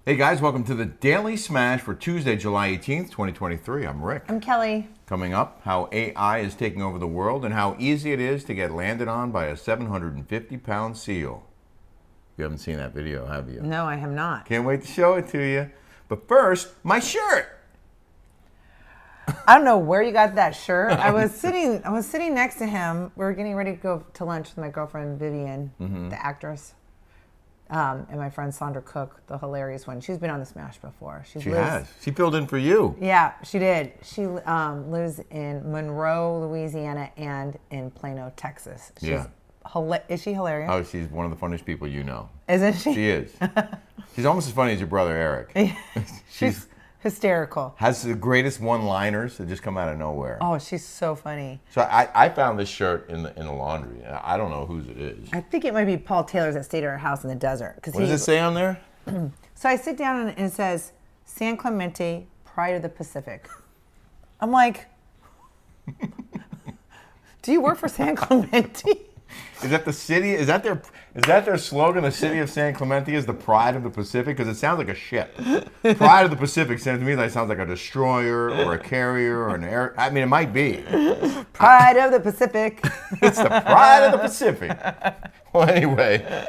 Hey guys, welcome to the Daily Smash for Tuesday, July 18th, 2023. I'm Rick. I'm Kelly. Coming up, how AI is taking over the world and how easy it is to get landed on by a 750-pound seal. You haven't seen that video, have you? No, I have not. Can't wait to show it to you. But first, my shirt. I don't know where you got that shirt. I was sitting next to him. We were getting ready to go to lunch with my girlfriend Vivian, the actress, and my friend Sandra Cook, the hilarious one. She's been on the Smash before. She has. She filled in for you. Yeah, she did. She lives in Monroe, Louisiana, and in Plano, Texas. Yeah. Is she hilarious? Oh, she's one of the funniest people you know. Isn't she? She is. She's almost as funny as your brother Eric. She's hysterical. Has the greatest one-liners that just come out of nowhere. Oh, she's so funny. So I found this shirt in the laundry. I don't know whose it is. I think it might be Paul Taylor's that stayed at our house in the desert. What does it say on there? So I sit down and it says, San Clemente, Pride of the Pacific. I'm like, do you work for San Clemente? Is that the city? Is that their slogan? The city of San Clemente is the pride of the Pacific? Because it sounds like a ship. Pride of the Pacific sounds to me like sounds like a destroyer or a carrier or an air. I mean, it might be. Pride of the Pacific. It's the pride of the Pacific. Well, anyway,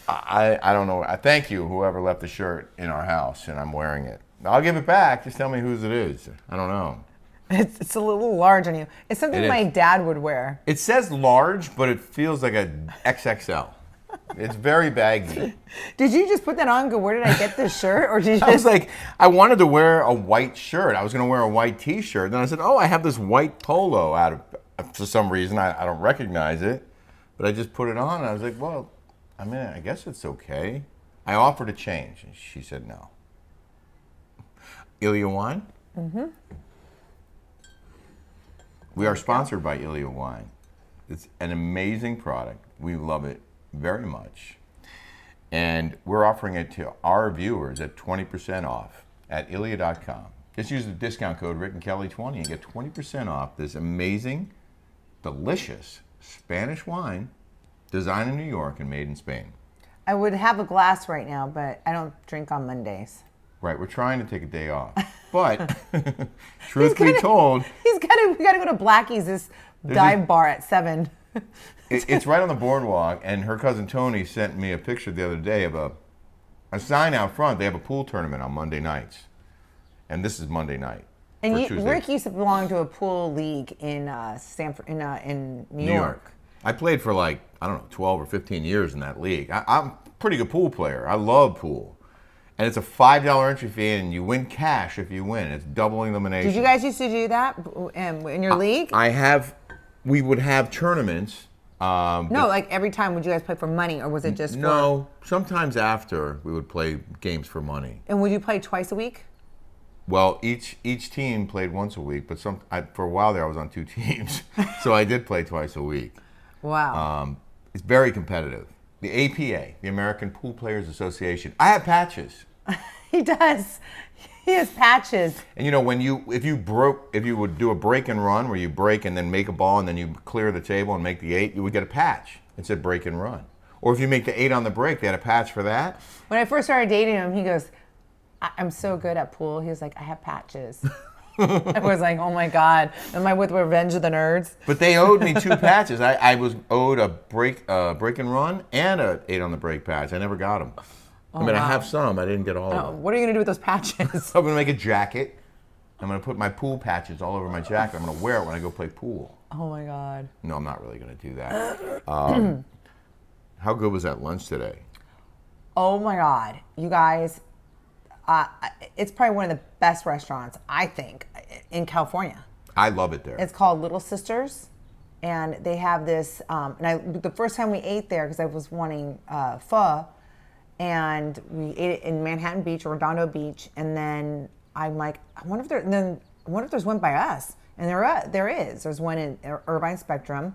I don't know. I thank you, whoever left the shirt in our house, and I'm wearing it. I'll give it back. Just tell me whose it is. I don't know. It's a little large on you. It's something my dad would wear. It says large, but it feels like a XXL. It's very baggy. Did you just put that on and go, where did I get this shirt? Or did you just... I was like, I wanted to wear a white shirt. I was going to wear a white T-shirt. Then I said, oh, I have this white polo for some reason. I don't recognize it. But I just put it on, and I was like, well, I mean, I guess it's okay. I offered a change, and she said no. Ilya Wine? Mm-hmm. We are sponsored by Ilya Wine. It's an amazing product. We love it very much. And we're offering it to our viewers at 20% off at Ilya.com. Just use the discount code RickandKelly20 and get 20% off this amazing, delicious Spanish wine designed in New York and made in Spain. I would have a glass right now, but I don't drink on Mondays. Right, we're trying to take a day off. But, truth be told... we got to go to Blackie's, this dive bar at 7. It's right on the boardwalk, and her cousin Tony sent me a picture the other day of a sign out front. They have a pool tournament on Monday nights. And this is Monday night. And Rick used to belong to a pool league in in New York. I played for 12 or 15 years in that league. I'm a pretty good pool player. I love pool. And it's a $5 entry fee, and you win cash if you win. It's double elimination. Did you guys used to do that in your league? We would have tournaments. No, like every time, would you guys play for money, or was it just for... No, sometimes after we would play games for money. And would you play twice a week? Well, each team played once a week, but for a while there I was on 2 teams. So I did play twice a week. Wow. It's very competitive. The APA, the American Pool Players Association. I have patches. He does. He has patches. And you know, if you would do a break and run where you break and then make a ball and then you clear the table and make the 8, you would get a patch. It said break and run. Or if you make the 8 on the break, they had a patch for that. When I first started dating him, he goes, I'm so good at pool. He was like, I have patches. I was like, oh my God, am I with Revenge of the Nerds? But they owed me 2 patches. I was owed a break and run and a 8 on the break patch. I never got them. Oh, wow. I have some. I didn't get all of them. What are you going to do with those patches? I'm going to make a jacket. I'm going to put my pool patches all over my jacket. I'm going to wear it when I go play pool. Oh my God. No, I'm not really going to do that. How good was that lunch today? Oh my God. You guys, it's probably one of the best restaurants, I think, in California. I love it there. It's called Little Sisters, and they have this. The first time we ate there, because I was wanting pho, and we ate it in Manhattan Beach or Redondo Beach, and then I'm like, I wonder if there's one by us, and there is. There's one in Irvine Spectrum,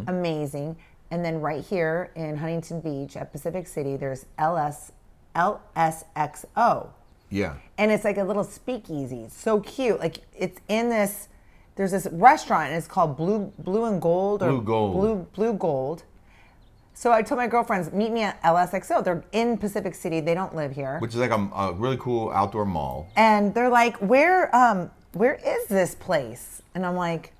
amazing, and then right here in Huntington Beach at Pacific City, there's LSXO. Yeah. And it's like a little speakeasy. It's so cute. Like it's in this. There's this restaurant, and it's called Blue and Gold or Blue Gold. Blue Gold. So I told my girlfriends, meet me at LSXO. They're in Pacific City. They don't live here. Which is like a really cool outdoor mall. And they're like, where is this place? And I'm like,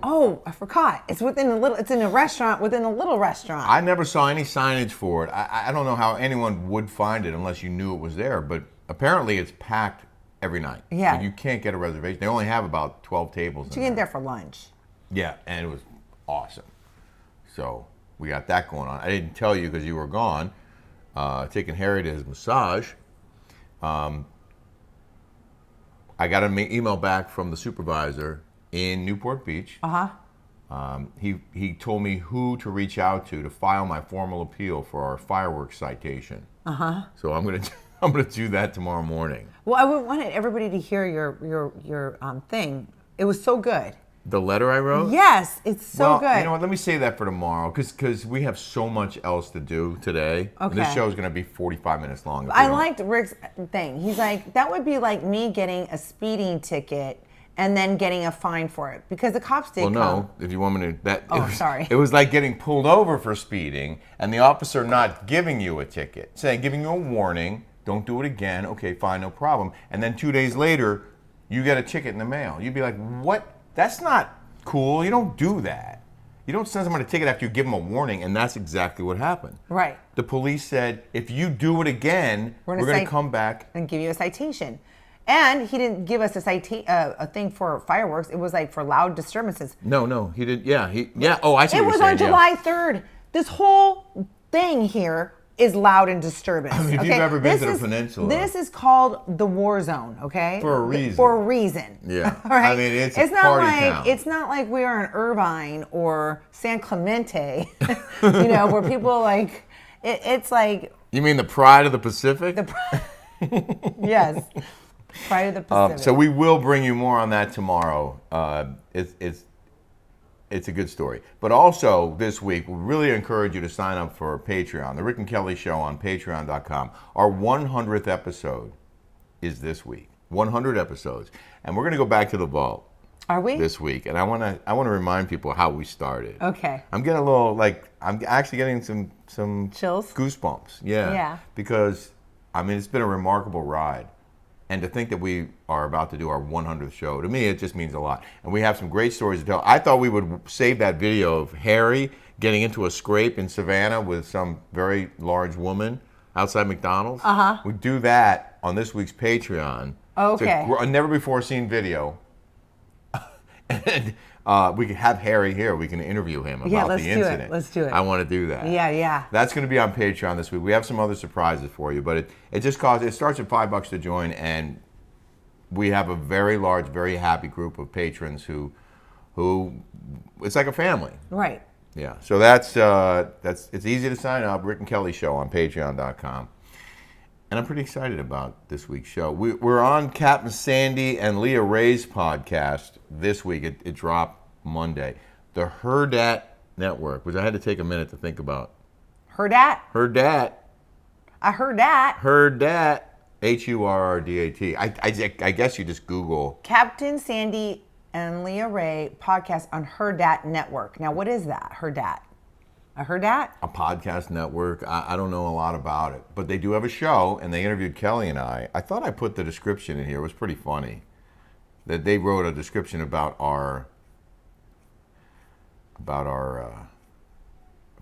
oh, I forgot. It's in a restaurant within a little restaurant. I never saw any signage for it. I don't know how anyone would find it unless you knew it was there, but apparently it's packed every night. Yeah. So you can't get a reservation. They only have about 12 tables. You get there for lunch. Yeah, and it was awesome. So we got that going on. I didn't tell you because you were gone, taking Harry to his massage. I got an email back from the supervisor in Newport Beach. He told me who to reach out to file my formal appeal for our fireworks citation. So I'm gonna do that tomorrow morning. Well, I wanted everybody to hear your thing. It was so good. The letter I wrote? Yes, it's so good. You know what? Let me save that for tomorrow because we have so much else to do today. Okay. This show is going to be 45 minutes long. I liked Rick's thing. He's like, that would be like me getting a speeding ticket and then getting a fine for it because the cops did come. No, if you want me to, sorry. It was like getting pulled over for speeding and the officer not giving you a ticket, giving you a warning, don't do it again, okay, fine, no problem. And then 2 days later, you get a ticket in the mail. You'd be like, what? That's not cool. You don't do that. You don't send someone a ticket after you give them a warning, and that's exactly what happened. Right. The police said, if you do it again, we're going to come back and give you a citation. And he didn't give us a thing for fireworks. It was like for loud disturbances. No, he didn't. Yeah. Oh, I see. It was on July 3rd. This whole thing here is loud and disturbing. I mean, if you've ever been to the peninsula. This is called the war zone, okay? For a reason. For a reason. Yeah. All right? I mean, it's not party like town. It's not like we are in Irvine or San Clemente, where people like, it's like. You mean the pride of the Pacific? Yes. Pride of the Pacific. So we will bring you more on that tomorrow. It's a good story. But also this week, we really encourage you to sign up for Patreon, The Rick and Kelly Show on patreon.com. Our 100th episode is this week. 100 episodes. And we're going to go back to the vault. Are we? This week. And I want to remind people how we started. Okay. I'm getting a little, I'm actually getting some chills? Goosebumps. Yeah. Yeah. Because, it's been a remarkable ride. And to think that we are about to do our 100th show, to me, it just means a lot. And we have some great stories to tell. I thought we would save that video of Harry getting into a scrape in Savannah with some very large woman outside McDonald's. We do that on this week's Patreon. Okay. It's a never before seen video. And we can have Harry here. We can interview him about the incident. Let's do it. I want to do that. Yeah. That's going to be on Patreon this week. We have some other surprises for you, but it starts at $5 to join, and we have a very large, very happy group of patrons who it's like a family. Right. Yeah. So that's it's easy to sign up. Rick and Kelly Show on Patreon.com. And I'm pretty excited about this week's show. We're on Captain Sandy and Leah Ray's podcast this week. It dropped Monday. The Herdat Network, which I had to take a minute to think about. Herdat? Herdat. I heard that. Herdat. Hurrdat. I guess you just Google. Captain Sandy and Leah Ray podcast on Herdat Network. Now, what is that? Herdat. I heard that. A podcast network. I don't know a lot about it, but they do have a show, and they interviewed Kelly and I. I thought I put the description in here. It was pretty funny that they wrote a description about our.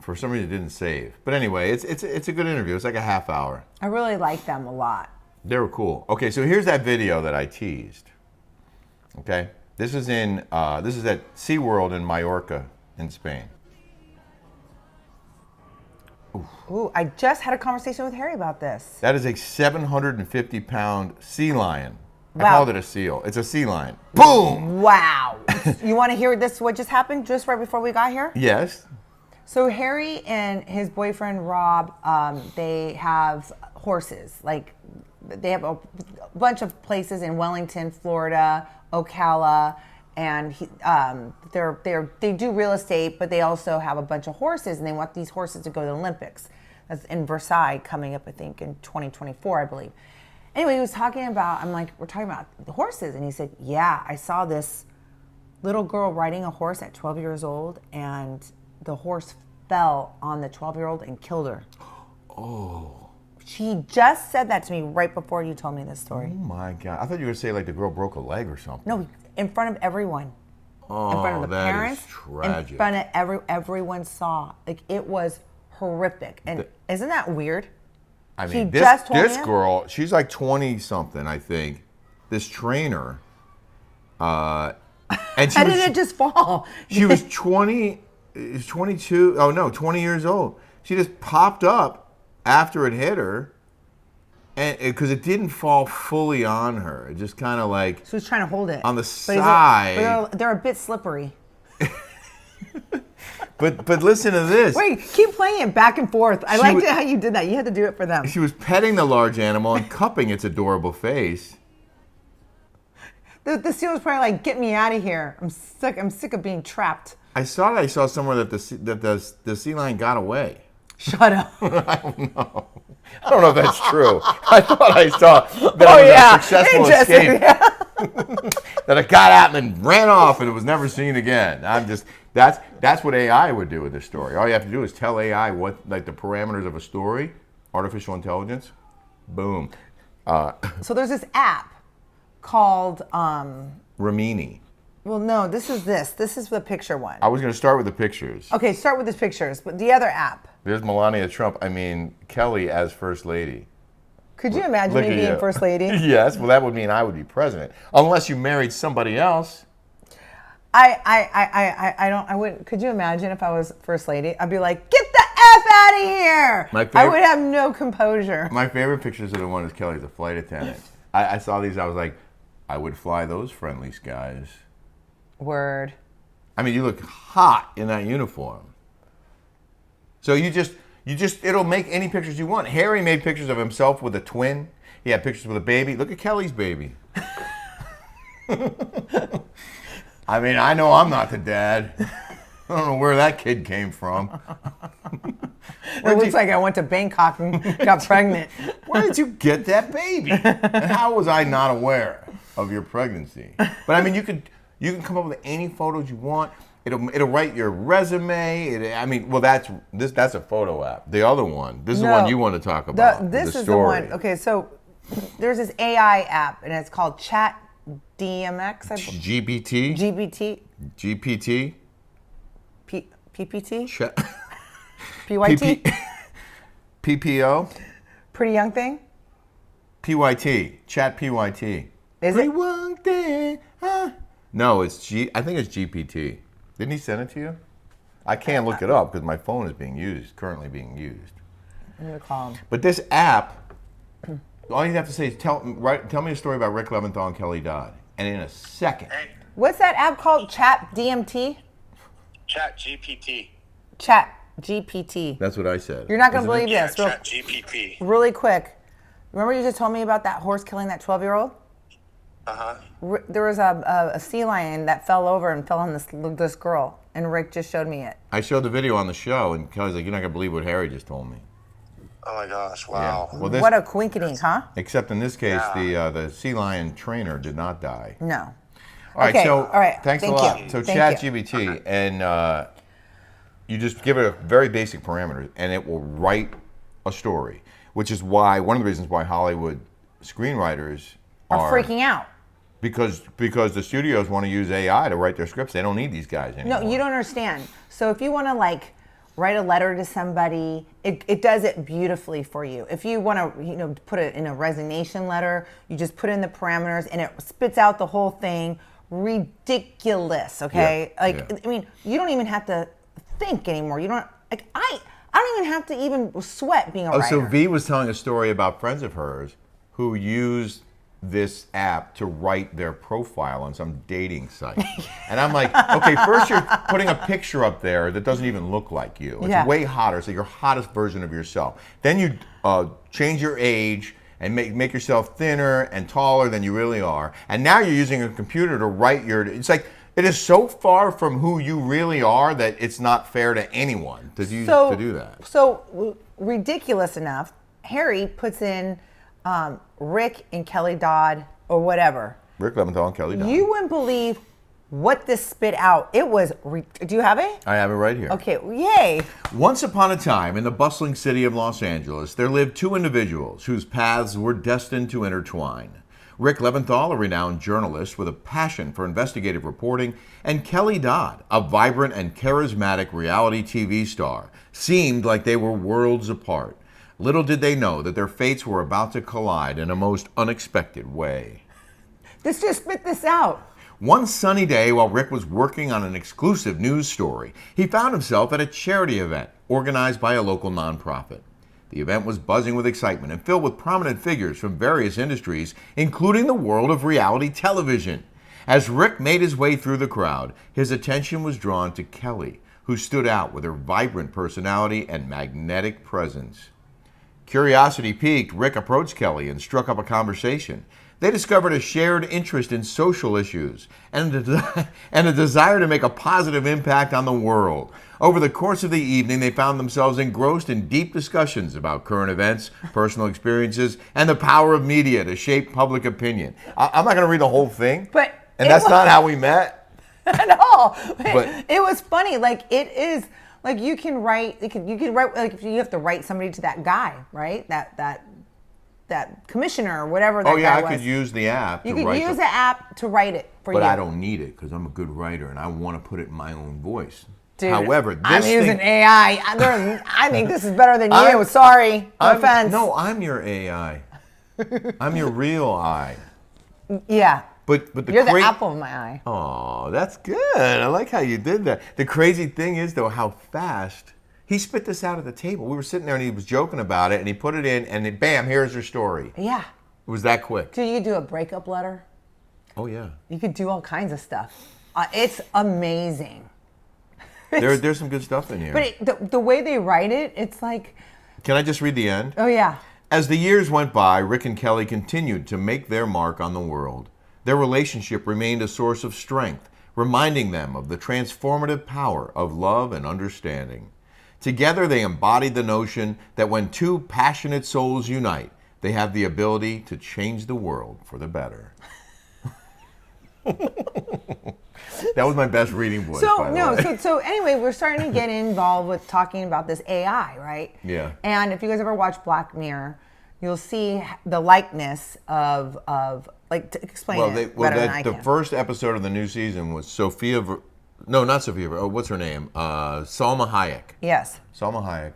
For some reason, it didn't save. But anyway, it's a good interview. It's like a half hour. I really like them a lot. They were cool. Okay, so here's that video that I teased. Okay, this is at SeaWorld in Mallorca, in Spain. Ooh, I just had a conversation with Harry about this. That is a 750-pound sea lion. Wow. I called it a seal. It's a sea lion. Boom! Wow. You want to hear what just happened just right before we got here? Yes. So Harry and his boyfriend Rob, they have horses. Like, they have a bunch of places in Wellington, Florida, Ocala, and they do real estate, but they also have a bunch of horses, and they want these horses to go to the Olympics. That's in Versailles coming up, I think, in 2024, I believe. Anyway, he was talking about, we're talking about the horses, and he said, yeah, I saw this little girl riding a horse at 12 years old, and the horse fell on the 12-year-old and killed her. Oh. She just said that to me right before you told me this story. Oh my God. I thought you were going to say like the girl broke a leg or something. No, in front of everyone. Oh, in front of the that parents. is tragic. In front of everyone saw. Like, it was horrific. And isn't that weird? I mean, He just told this me? girl, she's like 20-something, I think. This trainer. And she How was, did it just fall? She was 22. Oh, no, 20 years old. She just popped up after it hit her. And because it didn't fall fully on her. It just kind of like. She was trying to hold it. On the side. But they're a bit slippery. But listen to this. Wait, keep playing it back and forth. I liked it how you did that. You had to do it for them. She was petting the large animal and cupping its adorable face. The seal was probably like, "Get me out of here. I'm sick of being trapped." I saw somewhere that the sea lion got away. Shut up. I don't know. I don't know if that's true. I thought I saw that it was a successful escape. That it got out and then ran off and it was never seen again. That's what AI would do with this story. All you have to do is tell AI what, like, the parameters of a story, artificial intelligence, boom. So there's this app called Ramini. well, no, this is the picture one. I was going to start with the pictures. Okay, start with the pictures, but the other app. There's Melania Trump. Kelly as First Lady. Could you imagine Look me at being you. First Lady? Yes, well, that would mean I would be president, unless you married somebody else. I wouldn't. Could you imagine if I was First Lady? I'd be like, "Get the F out of here!" I would have no composure. My favorite pictures of the one is Kelly's a flight attendant. I saw these. I was like, I would fly those friendly skies. Word. I mean, you look hot in that uniform. So it'll make any pictures you want. Harry made pictures of himself with a twin. He had pictures with a baby. Look at Kelly's baby. I mean, I know I'm not the dad. I don't know where that kid came from. It looks like I went to Bangkok and got pregnant. Where did you get that baby? And how was I not aware of your pregnancy? But I mean, you can come up with any photos you want. It'll write your resume. That's a photo app. The other one, this is the one you want to talk about. This the is story. the one. Okay, so there's this AI app, and it's called Chat DMX. GPT. GPT. GPT. PPT. PYT. PPO. Pretty young thing. PYT. Chat PYT. Is Pretty it? young thing. Huh? No, I think it's GPT. Didn't he send it to you? I can't look it up because my phone is currently being used. I'm gonna call him. But this app, all you have to say is tell me a story about Rick Leventhal and Kelly Dodd, and in a second. What's that app called? Chat DMT. Chat GPT. Chat GPT. That's what I said. You're not gonna Isn't believe Yeah, this. Chat GPT. Really quick. Remember you just told me about that horse killing that 12-year-old? There was a sea lion that fell over and fell on this girl, and Rick just showed me it. I showed the video on the show, and Kelly's like, "You're not gonna believe what Harry just told me." Oh my gosh! Wow. Yeah. Well, What a quinkydink, huh? Except in this case, the sea lion trainer did not die. No. All right, Okay, so all right, thanks thank a lot. you. So Thank you. ChatGPT, and you just give it a very basic parameter, and it will write a story, which is one of the reasons why Hollywood screenwriters are freaking out. Because the studios want to use AI to write their scripts. They don't need these guys anymore. No, you don't understand. So if you want to write a letter to somebody, it does it beautifully for you. If you want to put it in a resignation letter, you just put in the parameters and it spits out the whole thing. Ridiculous, okay? Yeah. I mean, you don't even have to think anymore. You don't I don't even have to even sweat being a writer. So V was telling a story about friends of hers who used this app to write their profile on some dating site. And I'm like, okay, first you're putting a picture up there that doesn't even look like you. It's way hotter, so your hottest version of yourself. Then you change your age and make yourself thinner and taller than you really are. And now you're using a computer to write it's like, it is so far from who you really are that it's not fair to anyone to do that. So ridiculous enough, Harry puts in Rick and Kelly Dodd or whatever. Rick Leventhal and Kelly Dodd. You wouldn't believe what this spit out. It was, do you have it? I have it right here. Okay, yay. Once upon a time, in the bustling city of Los Angeles, there lived two individuals whose paths were destined to intertwine. Rick Leventhal, a renowned journalist with a passion for investigative reporting, and Kelly Dodd, a vibrant and charismatic reality TV star, seemed like they were worlds apart. Little did they know that their fates were about to collide in a most unexpected way. This just spit this out. One sunny day, while Rick was working on an exclusive news story, he found himself at a charity event organized by a local nonprofit. The event was buzzing with excitement and filled with prominent figures from various industries, including the world of reality television. As Rick made his way through the crowd, his attention was drawn to Kelly, who stood out with her vibrant personality and magnetic presence. Curiosity piqued, Rick approached Kelly and struck up a conversation. They discovered a shared interest in social issues and a desire to make a positive impact on the world. Over the course of the evening, they found themselves engrossed in deep discussions about current events, personal experiences, and the power of media to shape public opinion. I'm not going to read the whole thing, and that's not how we met. At all. But it was funny. Like, it is, like, you can write, you can write, like, if you have to write somebody to that guy, right? That commissioner or whatever that guy was. Oh, yeah, I could use the app to You could write use the app to write it for you. But I don't need it because I'm a good writer and I want to put it in my own voice. Dude, however, this I'm using thing, AI. I think this is better than you. Sorry. No offense. No, I'm your AI. I'm your real eye. Yeah. But you're the apple of my eye. Oh, that's good. I like how you did that. The crazy thing is, though, how fast he spit this out at the table. We were sitting there and he was joking about it and he put it in and then, bam, here's your story. Yeah. It was that quick. Dude, you could do a breakup letter. Oh, yeah. You could do all kinds of stuff. It's amazing. There's some good stuff in here. But the way they write it, it's like... Can I just read the end? Oh, yeah. As the years went by, Rick and Kelly continued to make their mark on the world. Their relationship remained a source of strength, reminding them of the transformative power of love and understanding. Together, they embodied the notion that when two passionate souls unite, they have the ability to change the world for the better. That was my best reading voice. So anyway, we're starting to get involved with talking about this AI, right? Yeah. And if you guys ever watch Black Mirror, you'll see the likeness of like, to explain it better than I can. The first episode of the new season was not Sophia. What's her name? Salma Hayek. Yes. Salma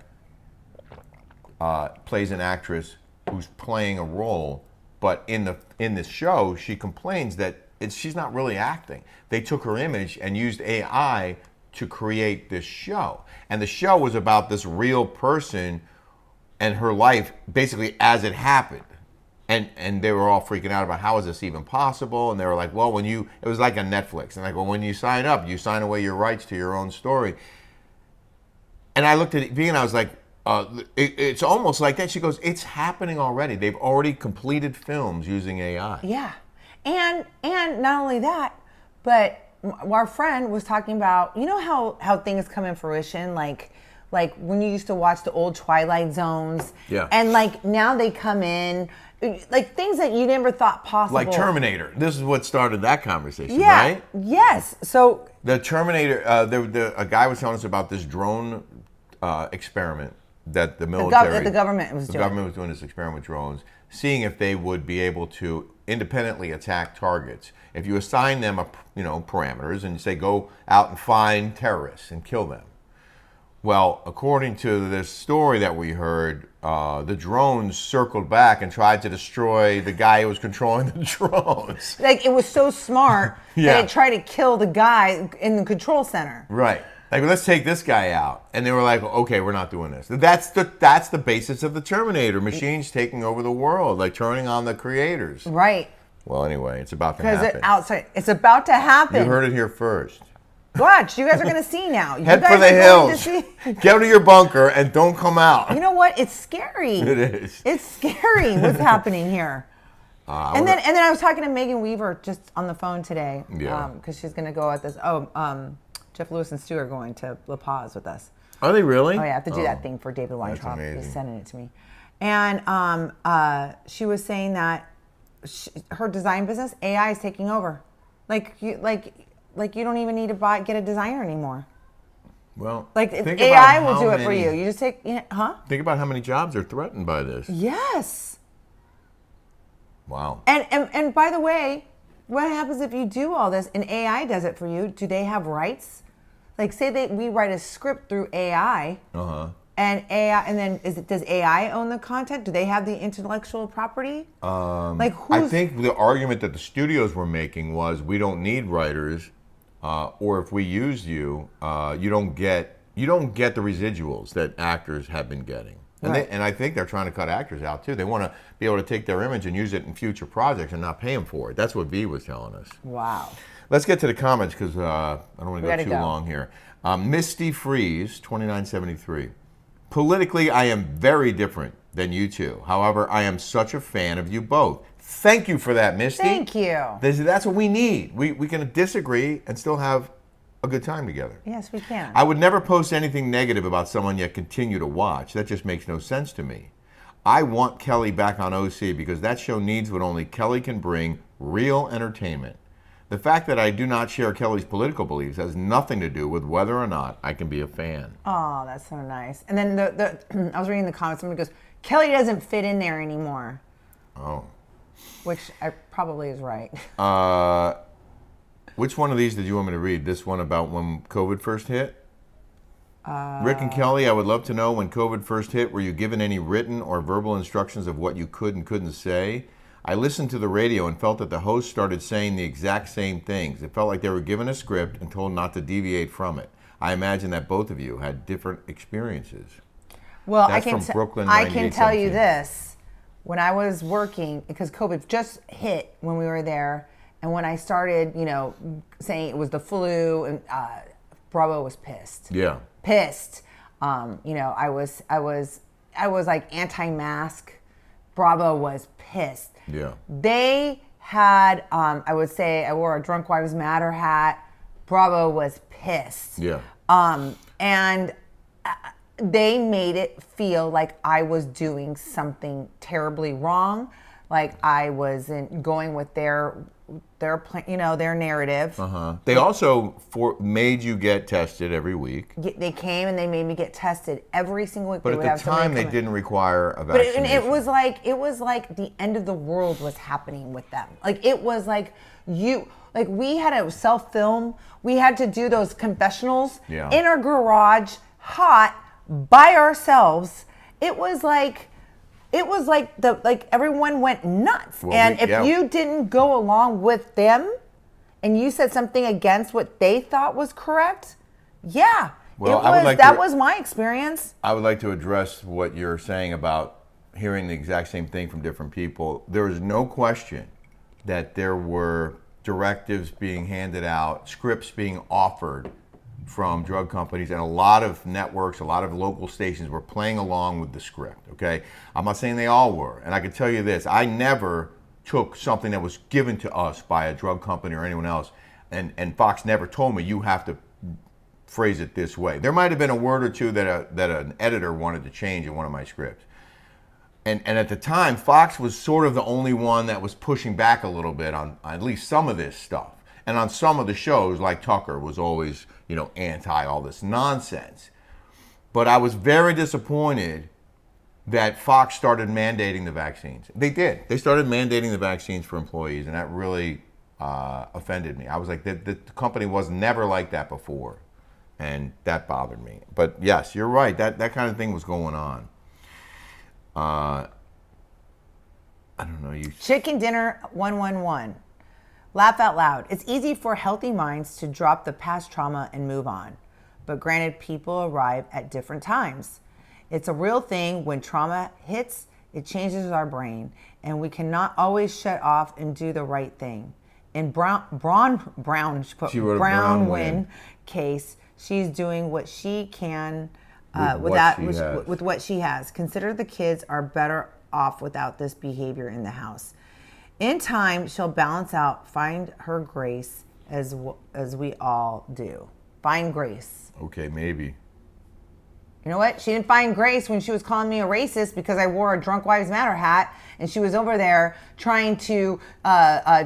Hayek plays an actress who's playing a role, but in this show, she complains that she's not really acting. They took her image and used AI to create this show, and the show was about this real person and her life, basically as it happened. And they were all freaking out about how is this even possible? And they were like, well, it was like a Netflix. And like, well, when you sign up, you sign away your rights to your own story. And I looked at V and I was like, it's almost like that. She goes, it's happening already. They've already completed films using AI. Yeah. And not only that, but our friend was talking about, you know how things come in fruition, like when you used to watch the old Twilight Zones. Yeah. And like now they come in, like things that you never thought possible. Like Terminator. This is what started that conversation, yeah. right? Yes. So the Terminator, a guy was telling us about this drone experiment that the military, the government was doing. The government was doing this experiment with drones, seeing if they would be able to independently attack targets. If you assign them parameters and say go out and find terrorists and kill them. Well, according to this story that we heard, the drones circled back and tried to destroy the guy who was controlling the drones. Like, it was so smart that it tried to kill the guy in the control center. Right. Like, let's take this guy out. And they were like, okay, we're not doing this. That's the basis of the Terminator. Machines taking over the world, like turning on the creators. Right. Well, anyway, it's about to happen. Because it's about to happen. You heard it here first. Watch, you guys are going to see now. Head for the hills. Get to your bunker and don't come out. You know what? It's scary. It is. It's scary what's happening here. And then I was talking to Megan Weaver just on the phone today. Yeah. Because she's going to go at this. Jeff Lewis and Stu are going to La Paz with us. Are they really? Oh, yeah. I have to do that thing for David Weintraub. That's amazing. He's sending it to me. And she was saying that her design business, AI is taking over. like you don't even need to get a designer anymore. Well, Like if think AI about will how do it for many- you. You just take, huh? Think about how many jobs are threatened by this. Yes. Wow. And by the way, what happens if you do all this and AI does it for you? Do they have rights? Like say we write a script through AI. And AI, and then does AI own the content? Do they have the intellectual property? Like I think the argument that the studios were making was we don't need writers, or if we use you, you don't get the residuals that actors have been getting. And, Right. and I think they're trying to cut actors out too. They want to be able to take their image and use it in future projects and not pay them for it. That's what V was telling us. Wow. Let's get to the comments because I don't want to go gotta too go. long here. Misty Freeze, 2973. Politically, I am very different than you two. However, I am such a fan of you both. Thank you for that, Misty. Thank you. That's what we need. We can disagree and still have a good time together. Yes, we can. I would never post anything negative about someone yet continue to watch. That just makes no sense to me. I want Kelly back on OC because that show needs what only Kelly can bring, real entertainment. The fact that I do not share Kelly's political beliefs has nothing to do with whether or not I can be a fan. Oh, that's so nice. And then I was reading the comments. Somebody goes, Kelly doesn't fit in there anymore. Oh. Which probably is right. Which one of these did you want me to read? This one about when COVID first hit? Rick and Kelly, I would love to know when COVID first hit, were you given any written or verbal instructions of what you could and couldn't say? I listened to the radio and felt that the host started saying the exact same things. It felt like they were given a script and told not to deviate from it. I imagine that both of you had different experiences. Well, That's from Brooklyn I can tell you 9817. this. When I was working, because COVID just hit when we were there, and when I started, saying it was the flu, and Bravo was pissed. Yeah. Pissed. I was like anti-mask. Bravo was pissed. Yeah. They had, I would say, I wore a Drunk Wives Matter hat. Bravo was pissed. Yeah. And they made it feel like I was doing something terribly wrong, like I wasn't going with their narrative. They also made you get tested every week. They came and they made me get tested every single week. But at the time, they didn't require a vaccination. But it was like the end of the world was happening with them. Like it was like we had to self-film. We had to do those confessionals in our garage, hot, by ourselves. It was like everyone went nuts. Well, and if you didn't go along with them and you said something against what they thought was correct, Well, that was my experience. I would like to address what you're saying about hearing the exact same thing from different people. There is no question that there were directives being handed out, scripts being offered from drug companies, and a lot of networks, a lot of local stations were playing along with the script, okay? I'm not saying they all were, and I can tell you this, I never took something that was given to us by a drug company or anyone else, and Fox never told me you have to phrase it this way. There might have been a word or two that an editor wanted to change in one of my scripts. And at the time, Fox was sort of the only one that was pushing back a little bit on at least some of this stuff. And on some of the shows, like Tucker was always, anti all this nonsense. But I was very disappointed that Fox started mandating the vaccines. They did. They started mandating the vaccines for employees, and that really offended me. I was like, the company was never like that before, and that bothered me. But yes, you're right. That kind of thing was going on. I don't know. Chicken Dinner 111. Laugh out loud. It's easy for healthy minds to drop the past trauma and move on. But granted, people arrive at different times. It's a real thing. When trauma hits, it changes our brain, and we cannot always shut off and do the right thing. In Brownwin case, she's doing what she can with what she has. Consider the kids are better off without this behavior in the house. In time, she'll balance out, find her grace as we all do. Find grace. Okay, maybe. You know what? She didn't find grace when she was calling me a racist because I wore a Drunk Wives Matter hat, and she was over there trying to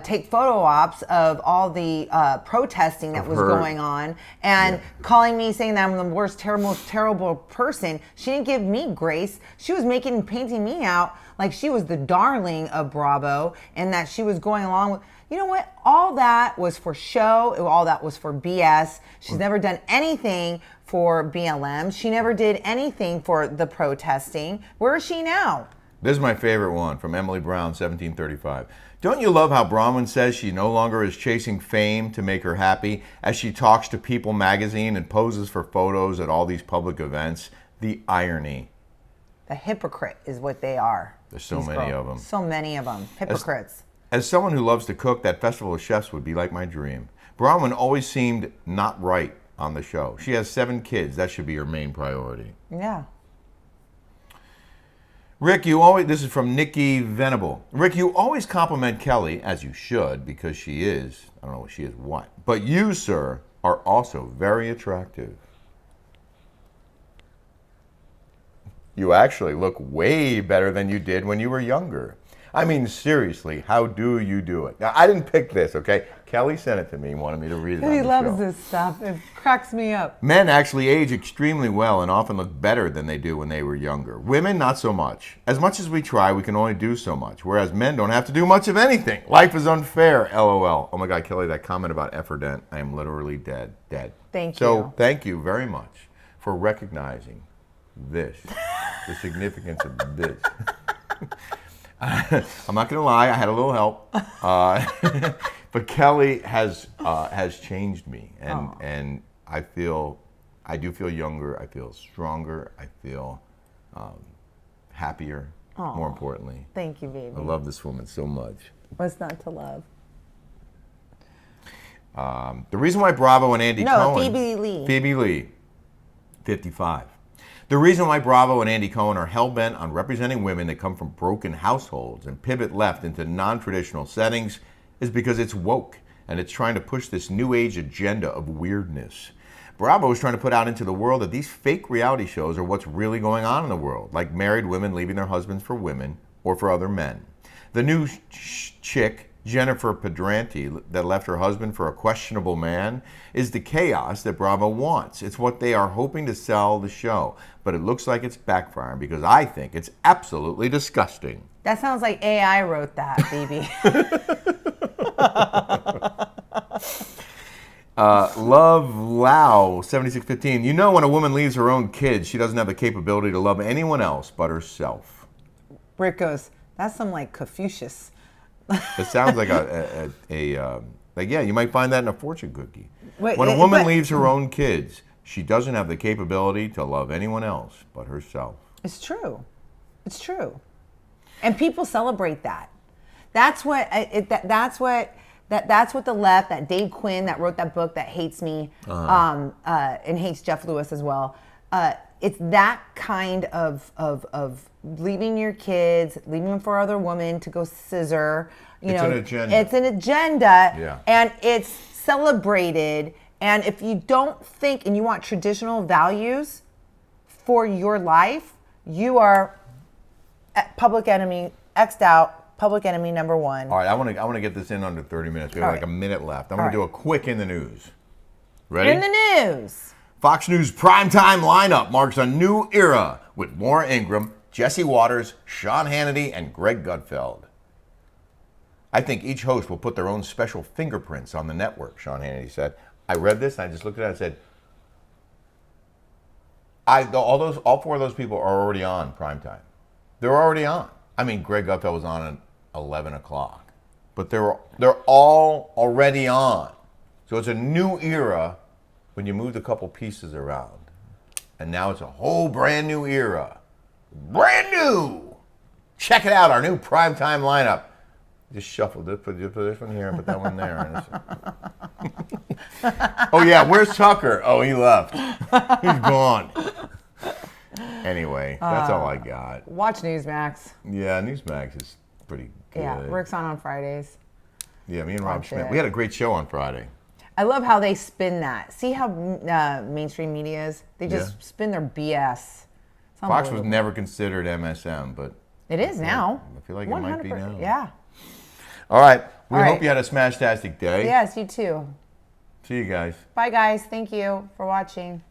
take photo ops of all the protesting that was going on, and calling me, saying that I'm the worst, most terrible person. She didn't give me grace. She was painting me out like she was the darling of Bravo, and that she was going along with. You know what? All that was for show. All that was for BS. She's never done anything for BLM. She never did anything for the protesting. Where is she now? This is my favorite one from Emily Brown, 1735. Don't you love how Bronwyn says she no longer is chasing fame to make her happy as she talks to People magazine and poses for photos at all these public events? The irony. The hypocrite is what they are. There's so many of them. So many of them. Hypocrites. As someone who loves to cook, that Festival of Chefs would be like my dream. Bronwyn always seemed not right on the show. She has 7 kids. That should be her main priority. Yeah. Rick, this is from Nikki Venable. Rick, you always compliment Kelly, as you should, because she is, I don't know, she is what. But you, sir, are also very attractive. You actually look way better than you did when you were younger. I mean, seriously, how do you do it? Now, I didn't pick this, okay? Kelly sent it to me and wanted me to read it on the He loves show. this stuff. It cracks me up. Men actually age extremely well and often look better than they do when they were younger. Women, not so much. As much as we try, we can only do so much, whereas men don't have to do much of anything. Life is unfair, LOL. Oh my God, Kelly, that comment about Efferdent, I am literally dead. Thank you. So, thank you very much for recognizing this, the significance of this. I'm not going to lie, I had a little help. But Kelly has changed me, and I do feel younger. I feel stronger. I feel happier. Aww. More importantly, thank you, baby. I love this woman so much. What's not to love? The reason why Bravo and Andy Cohen, Phoebe Lee, 55. The reason why Bravo and Andy Cohen are hell-bent on representing women that come from broken households and pivot left into non-traditional settings is because it's woke, and it's trying to push this new age agenda of weirdness. Bravo is trying to put out into the world that these fake reality shows are what's really going on in the world, like married women leaving their husbands for women or for other men. The new chick, Jennifer Pedranti, that left her husband for a questionable man, is the chaos that Bravo wants. It's what they are hoping to sell the show, but it looks like it's backfiring because I think it's absolutely disgusting. That sounds like AI wrote that, baby. Love Lau 7615. You know, when a woman leaves her own kids, she doesn't have the capability to love anyone else but herself. Rick goes, that's some like Confucius. It sounds like yeah, you might find that in a fortune cookie. Wait, when a woman leaves her own kids, she doesn't have the capability to love anyone else but herself. It's true. It's true. And people celebrate that. That's what that's what the left, that Dave Quinn that wrote that book that hates me, and hates Jeff Lewis as well. It's that kind of leaving your kids, leaving them for other women to go scissor. It's an agenda. It's an agenda, yeah. And it's celebrated. And if you don't think and you want traditional values for your life, you are public enemy, X'd out, public enemy number one. All right, I want to get this in under 30 minutes. We have like a minute left. I'm going to do a quick in the news. Ready? In the news. Fox News primetime lineup marks a new era with Maura Ingram, Jesse Waters, Sean Hannity, and Greg Gutfeld. I think each host will put their own special fingerprints on the network, Sean Hannity said. I read this and I just looked at it and said, all 4 of those people are already on primetime. They're already on. I mean, Greg Gutfeld was on at 11 o'clock. But they're all already on. So it's a new era when you moved a couple pieces around. And now it's a whole brand new era. Brand new! Check it out, our new primetime lineup. Just shuffle this, put this one here, and put that one there. Oh yeah, where's Tucker? Oh, he left. He's gone. Anyway, that's all I got. Watch Newsmax. Yeah, Newsmax is pretty good. Yeah, Rick's on Fridays. Yeah, me and Rob Watch Schmidt. it. We had a great show on Friday. I love how they spin that. See how mainstream media is? They just spin their BS. It's Fox was unbelievable. never considered MSM, but It is now. I feel like it might be 100%. now. Yeah. All right. We All hope right. you had a smash-tastic day. Yes, you too. See you guys. Bye, guys. Thank you for watching.